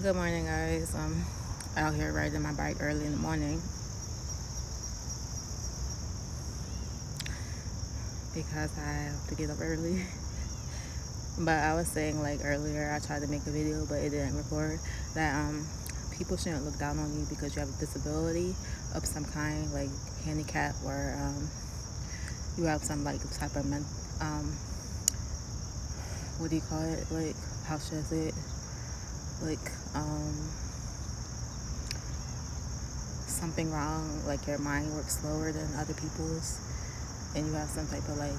Good morning, guys. Out here riding my bike early in the morning because I have to get up early. But I was saying like earlier, I tried to make a video, but it didn't record. That people shouldn't look down on you because you have a disability of some kind, like handicap, or you have some like type of what do you call it? Like, how should I say it? Like something wrong, like your mind works slower than other people's, and you have some type of like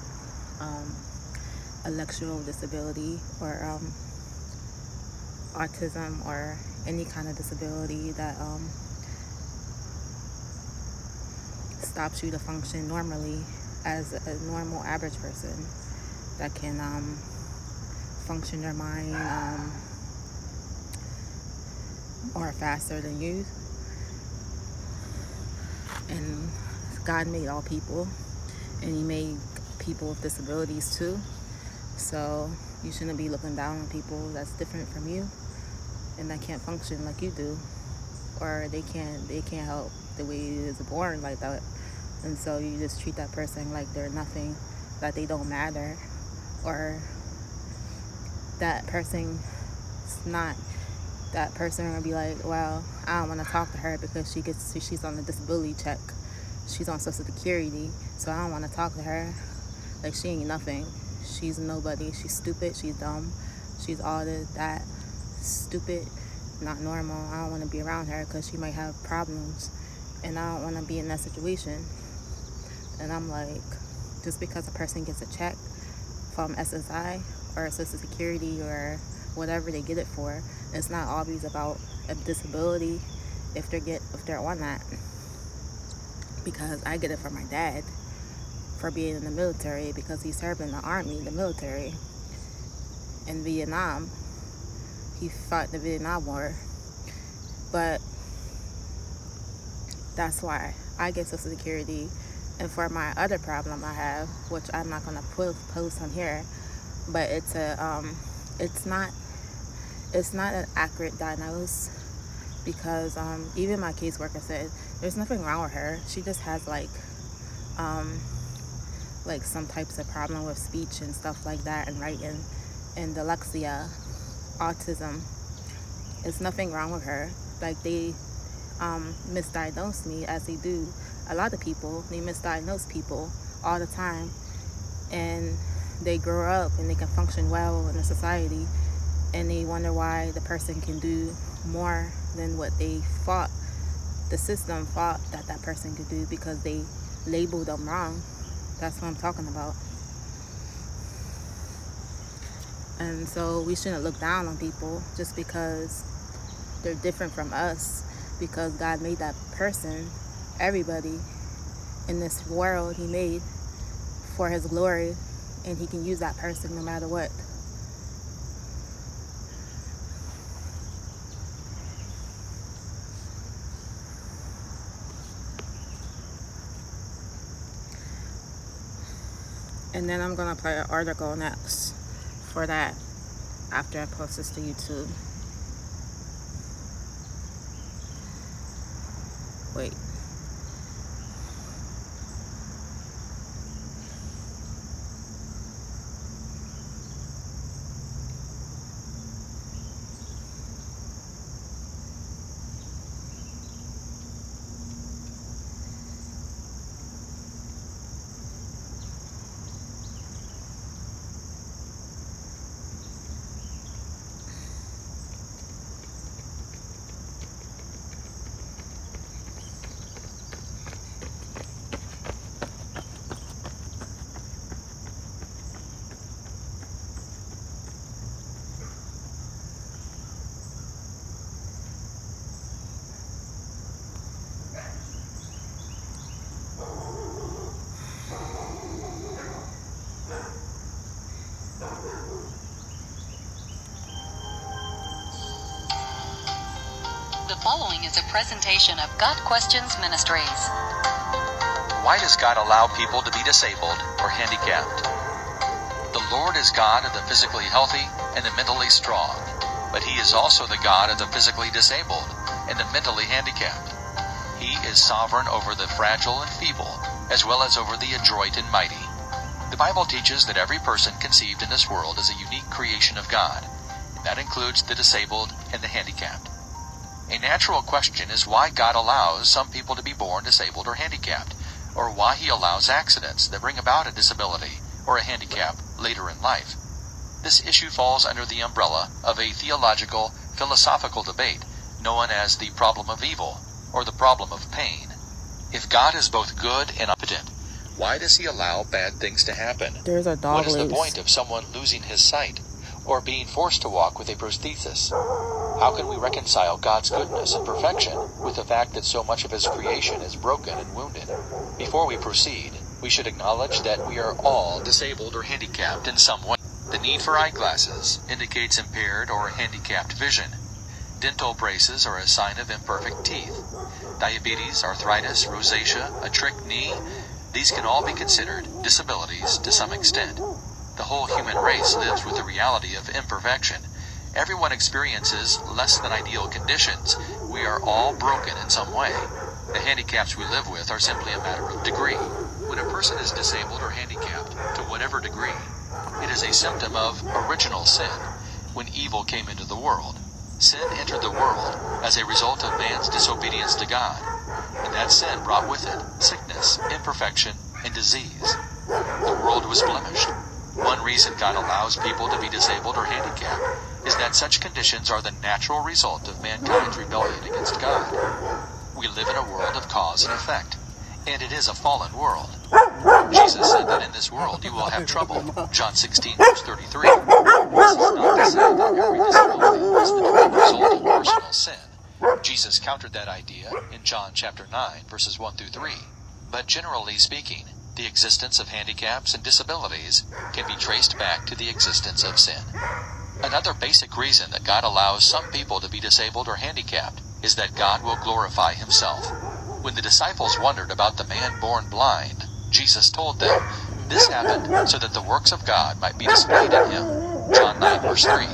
intellectual disability, or autism, or any kind of disability that stops you to function normally as a normal average person that can function your mind or faster than you. And God made all people, and He made people with disabilities too. So you shouldn't be looking down on people that's different from you and that can't function like you do, or they can't help the way you was born like that. And so you just treat that person like they're nothing, that they don't matter, or that person's not. That person will be like, well, I don't want to talk to her because she's on a disability check. She's on Social Security, so I don't want to talk to her. Like, she ain't nothing. She's nobody. She's stupid. She's dumb. She's all that stupid, not normal. I don't want to be around her because she might have problems, and I don't want to be in that situation. And I'm like, just because a person gets a check from SSI or Social Security or whatever they get it for, it's not always about a disability if they're on that. Because I get it from my dad for being in the military, because he served in the army, the military, in Vietnam. He fought the Vietnam War. But that's why I get Social Security. And for my other problem I have, which I'm not gonna post on here, but it's not an accurate diagnosis, because even my caseworker said there's nothing wrong with her. She just has like some types of problem with speech and stuff like that, and writing, and dyslexia, autism. It's nothing wrong with her. Like, they misdiagnose me, as they do a lot of people. They misdiagnose people all the time, and they grow up and they can function well in a society, and they wonder why the person can do more than what the system thought that person could do, because they labeled them wrong. That's what I'm talking about. And so we shouldn't look down on people just because they're different from us, because God made that person, everybody in this world, He made for His glory, and He can use that person no matter what. And then I'm gonna play an article next for that after I post this to YouTube. Wait. The following is a presentation of Got Questions Ministries. Why does God allow people to be disabled or handicapped? The Lord is God of the physically healthy and the mentally strong. but he is also the God of the physically disabled and the mentally handicapped. He is sovereign over the fragile and feeble, as well as over the adroit and mighty. The Bible teaches that every person conceived in this world is a unique creation of God. That includes the disabled and the handicapped. A natural question is why God allows some people to be born disabled or handicapped, or why he allows accidents that bring about a disability or a handicap later in life. This issue falls under the umbrella of a theological, philosophical debate known as the problem of evil or the problem of pain. If God is both good and omnipotent, why does he allow bad things to happen? There's a dog What is the loose. point of someone losing his sight or being forced to walk with a prosthesis? How can we reconcile God's goodness and perfection with the fact that so much of his creation is broken and wounded? Before we proceed, we should acknowledge that we are all disabled or handicapped in some way. The need for eyeglasses indicates impaired or handicapped vision. Dental braces are a sign of imperfect teeth. Diabetes, arthritis, rosacea, a trick knee, these can all be considered disabilities to some extent. The whole human race lives with the reality of imperfection. Everyone experiences less than ideal conditions. We are all broken in some way. The handicaps we live with are simply a matter of degree. When a person is disabled or handicapped, to whatever degree, it is a symptom of original sin, when evil came into the world. Sin entered the world as a result of man's disobedience to God, and that sin brought with it sickness, imperfection, and disease. The world was blemished. One reason God allows people to be disabled or handicapped is that such conditions are the natural result of mankind's rebellion against God. We live in a world of cause and effect, and it is a fallen world. Jesus said that in this world you will have trouble. John 16, verse 33. This is not to say that every disability is the direct result of personal sin. Jesus countered that idea in John chapter 9, verses 1 through 3. But generally speaking, the existence of handicaps and disabilities can be traced back to the existence of sin. Another basic reason that God allows some people to be disabled or handicapped is that God will glorify himself. When the disciples wondered about the man born blind, Jesus told them, this happened so that the works of God might be displayed in him. John 9, verse 3.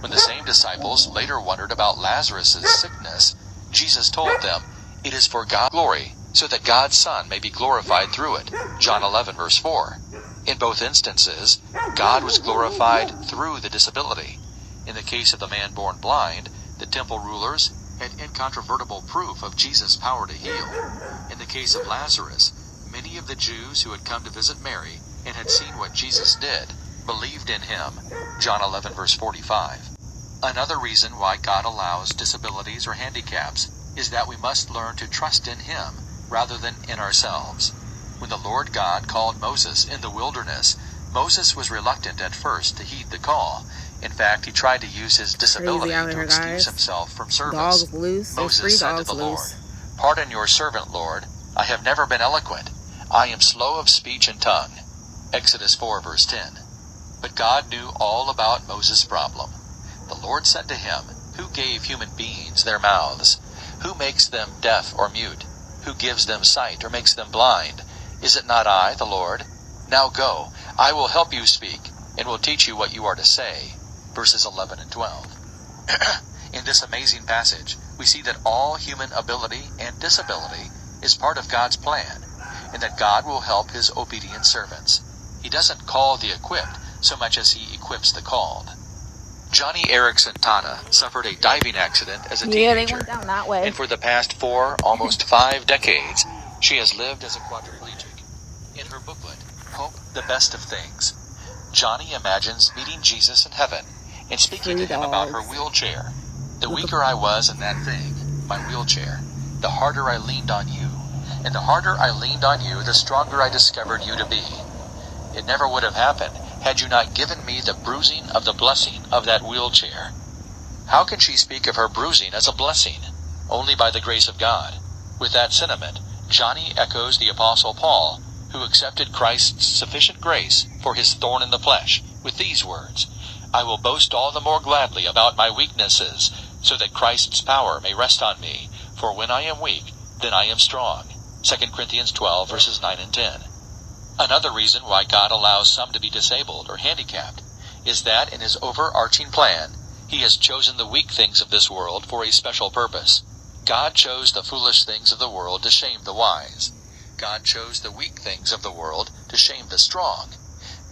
When the same disciples later wondered about Lazarus' sickness, Jesus told them, it is for God's glory, so that God's Son may be glorified through it. John 11, verse 4. In both instances, God was glorified through the disability. In the case of the man born blind, the temple rulers had incontrovertible proof of Jesus' power to heal. In the case of Lazarus, many of the Jews who had come to visit Mary and had seen what Jesus did believed in him. John 11, verse 45. Another reason why God allows disabilities or handicaps is that we must learn to trust in him rather than in ourselves. When the Lord God called Moses in the wilderness, Moses was reluctant at first to heed the call. In fact, he tried to use his disability to excuse himself from service. Dogs loose. Moses said to the Lord, "Pardon your servant, Lord. I have never been eloquent. I am slow of speech and tongue." Exodus 4, verse 10. But God knew all about Moses' problem. The Lord said to him, "Who gave human beings their mouths? Who makes them deaf or mute? Who gives them sight or makes them blind? Is it not I, the Lord? Now go, I will help you speak, and will teach you what you are to say." Verses 11 and 12. In this amazing passage, we see that all human ability and disability is part of God's plan, and that God will help his obedient servants. He doesn't call the equipped so much as he equips the called. Johnny Erickson Tana suffered a diving accident as a teenager. They went down that way. And for the past 4, almost 5 decades, she has lived as a quadriplegic. In her booklet, Hope, the Best of Things, Johnny imagines meeting Jesus in heaven and speaking to him about her wheelchair. "The weaker I was in that thing, my wheelchair, the harder I leaned on you. And the harder I leaned on you, the stronger I discovered you to be. It never would have happened had you not given me the bruising of the blessing of that wheelchair." How can she speak of her bruising as a blessing? Only by the grace of God. With that sentiment, Johnny echoes the Apostle Paul, who accepted Christ's sufficient grace for his thorn in the flesh, with these words, "I will boast all the more gladly about my weaknesses, so that Christ's power may rest on me. For when I am weak, then I am strong." 2 Corinthians 12, verses 9 and 10. Another reason why God allows some to be disabled or handicapped is that in his overarching plan, he He has chosen the weak things of this world for a special purpose. God chose the foolish things of the world to shame the wise. God chose the weak things of the world to shame the strong.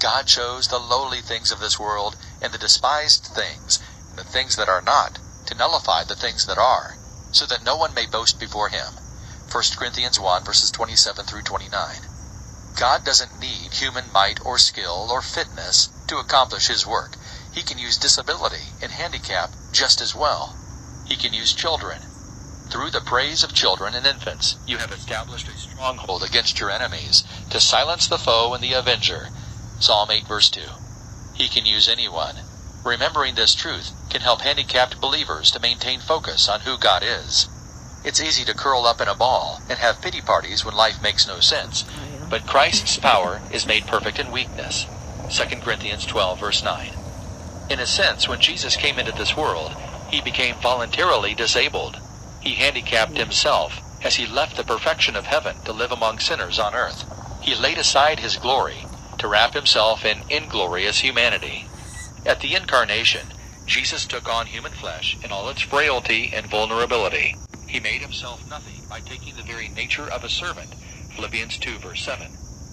God chose the lowly things of this world and the despised things, and the things that are not, to nullify the things that are, so that no one may boast before him. 1 Corinthians 1 verses 27 through 29. God doesn't need human might or skill or fitness to accomplish his work. He can use disability and handicap just as well. He can use children. Through the praise of children and infants, you have established a stronghold against your enemies, to silence the foe and the avenger. Psalm 8 verse 2. He can use anyone. Remembering this truth can help handicapped believers to maintain focus on who God is. It's easy to curl up in a ball and have pity parties when life makes no sense, but Christ's power is made perfect in weakness. 2 Corinthians 12 verse 9. In a sense, when Jesus came into this world, he became voluntarily disabled. He handicapped himself as he left the perfection of heaven to live among sinners on earth. He laid aside his glory to wrap himself in inglorious humanity. At the incarnation, Jesus took on human flesh in all its frailty and vulnerability. He made himself nothing by taking the very nature of a servant. Philippians 2 verse 7.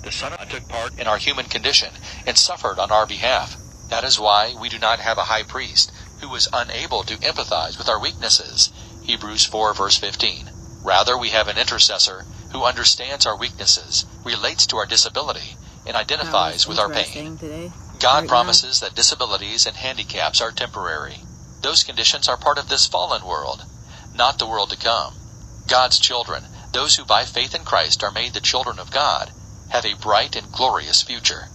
The Son of God took part in our human condition and suffered on our behalf. That is why we do not have a high priest who is unable to empathize with our weaknesses. Hebrews 4 verse 15. Rather, we have an intercessor who understands our weaknesses, relates to our disability, and identifies with our pain. God promises that disabilities and handicaps are temporary. Those conditions are part of this fallen world, not the world to come. God's children, those who by faith in Christ are made the children of God, have a bright and glorious future.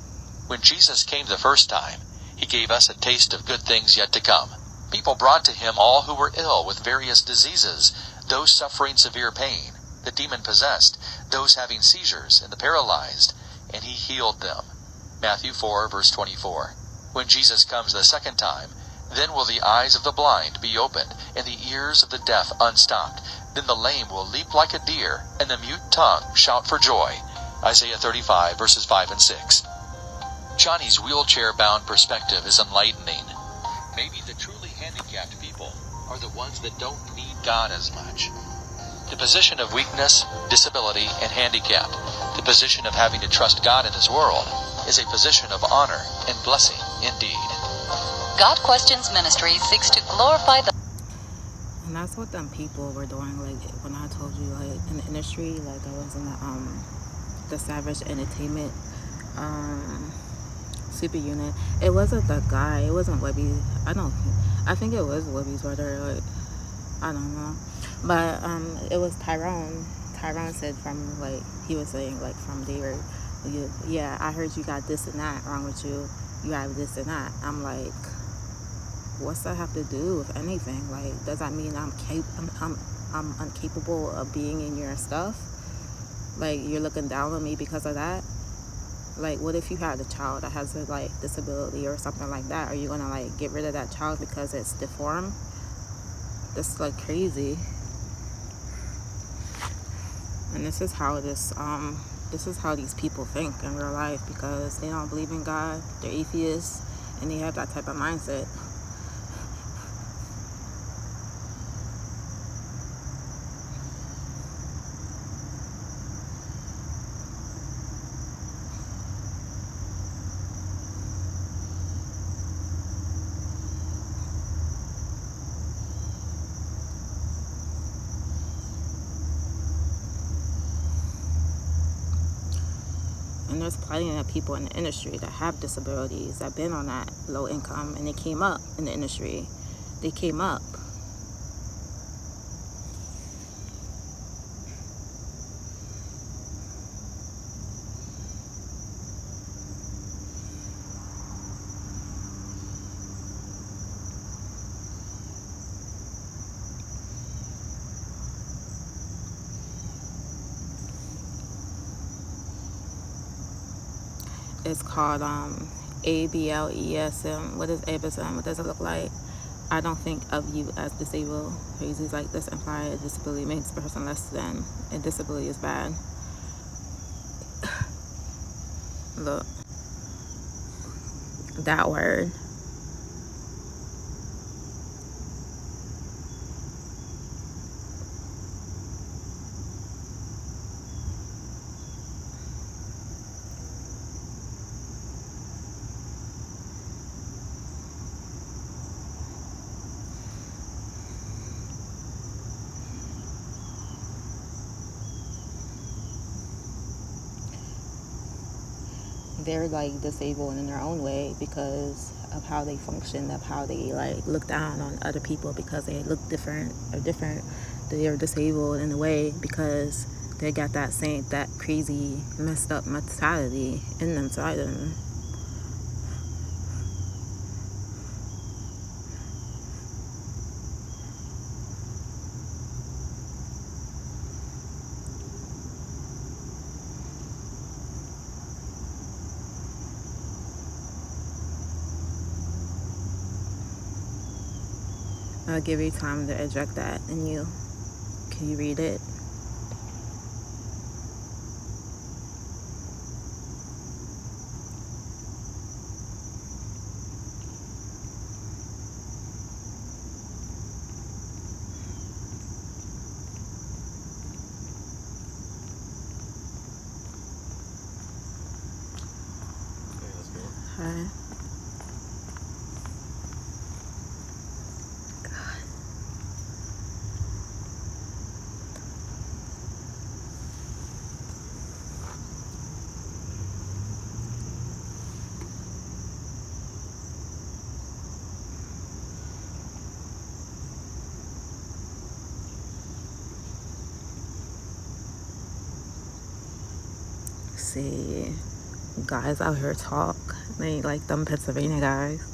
When Jesus came the first time, he gave us a taste of good things yet to come. People brought to him all who were ill with various diseases, those suffering severe pain, the demon-possessed, those having seizures, and the paralyzed, and he healed them. Matthew 4 verse 24. When Jesus comes the second time, then will the eyes of the blind be opened, and the ears of the deaf unstopped. Then the lame will leap like a deer, and the mute tongue shout for joy. Isaiah 35 verses 5 and 6. Johnny's wheelchair-bound perspective is enlightening. Maybe the truly handicapped people are the ones that don't need God as much. The position of weakness, disability, and handicap, the position of having to trust God in this world, is a position of honor and blessing indeed. God Questions Ministry seeks to glorify the... And that's what them people were doing. Like when I told you, like in the industry, like I was in the Savage Entertainment super unit. It wasn't the guy. It wasn't Webby. I think it was Webby's brother. Like I don't know, but it was Tyrone. Tyrone said from like he was saying like from David. Yeah, I heard you got this and that wrong with you. You have this and that. I'm like, what's that have to do with anything? Like, does that mean I'm incapable of being in your stuff? Like, you're looking down on me because of that? Like, what if you had a child that has a like disability or something like that? Are you gonna like get rid of that child because it's deformed? That's like crazy. And this is how these people think in real life, because they don't believe in God, they're atheists, and they have that type of mindset. And there's plenty of people in the industry that have disabilities, that have been on that low income, and they came up in the industry. They came up. It's called ABLESM. What is ABLESM? What does it look like? I don't think of you as disabled. Phrases like this imply a disability makes a person less than. A disability is bad. Look. That word. they're like disabled in their own way because of how they function, of how they like look down on other people because they look different or different. They are disabled in a way because they got that crazy messed up mentality in them inside of them. I'll give you time to eject that in you. Can you read it? Hi. See, guys out here talk. They ain't like them Pennsylvania guys.